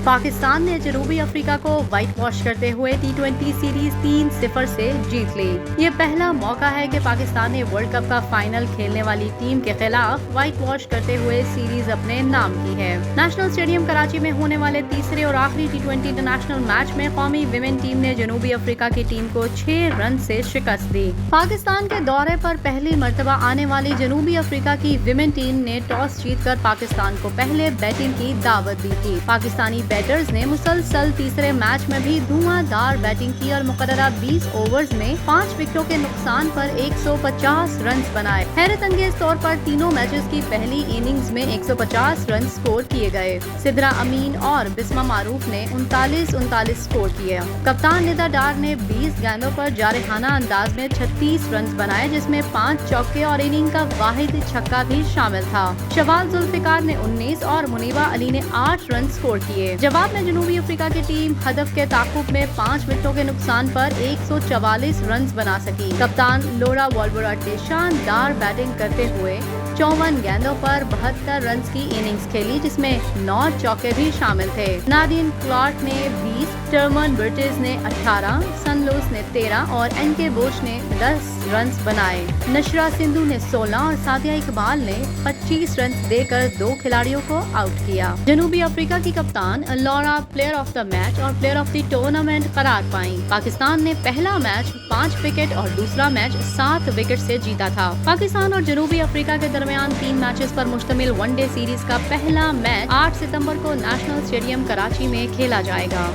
پاکستان نے جنوبی افریقہ کو وائٹ واش کرتے ہوئے T20 سیریز 3-0 سے جیت لی۔ یہ پہلا موقع ہے کہ پاکستان نے ورلڈ کپ کا فائنل کھیلنے والی ٹیم کے خلاف وائٹ واش کرتے ہوئے سیریز اپنے نام کی ہے۔ نیشنل اسٹیڈیم کراچی میں ہونے والے تیسرے اور آخری T20 انٹرنیشنل میچ میں قومی ویمن ٹیم نے جنوبی افریقہ کی ٹیم کو 6 رن سے شکست دی۔ پاکستان کے دورے پر پہلی مرتبہ آنے والی جنوبی افریقہ کی ویمن ٹیم نے ٹاس جیت کر پاکستان کو پہلے بیٹنگ کی دعوت دی تھی۔ پاکستانی بیٹرز نے مسلسل تیسرے میچ میں بھی دھواں دھار بیٹنگ کی اور مقررہ 20 اوورز میں 5 وکٹوں کے نقصان پر 150 رنز بنائے۔ حیرت انگیز طور پر تینوں میچز کی پہلی اننگز میں 150 رن سکور کیے گئے۔ سدرا امین اور بسمہ معروف نے 39 سکور کیے۔ کپتان ندا ڈار نے 20 گیندوں پر جارحانہ انداز میں 36 رنز بنائے، جس میں 5 چوکے اور اننگ کا واحد چھکا بھی شامل تھا۔ شوال ذوالفقار نے 19 اور منیبہ علی نے 8 رن سکور کیے۔ جواب میں جنوبی افریقہ کی ٹیم ہدف کے تعاقب میں 5 وکٹوں کے نقصان پر 144 رنز بنا سکی۔ کپتان لورا والورٹ نے شاندار بیٹنگ کرتے ہوئے 54 گیندوں پر 72 رنز کی اننگز کھیلی، جس میں 9 چوکے بھی شامل تھے۔ نادین کلارک نے 20، ٹرمن برٹز نے 18، سن لوس نے 13 اور این کے بوش نے 10 رنز بنائے۔ نشرہ سندھو نے 16 اور سعدیہ اقبال نے 25 رنز دے کر 2 کھلاڑیوں کو آؤٹ کیا۔ جنوبی افریقہ کی کپتان لورا پلیئر آف دا میچ اور پلیئر آف دی ٹورنامنٹ قرار پائیں۔ پاکستان نے پہلا میچ 5 وکٹ اور دوسرا میچ 7 وکٹ سے جیتا تھا۔ پاکستان اور جنوبی افریقہ کے درمیان 3 میچز پر مشتمل ون ڈے سیریز کا پہلا میچ 8 ستمبر کو نیشنل اسٹیڈیم کراچی میں کھیلا جائے گا۔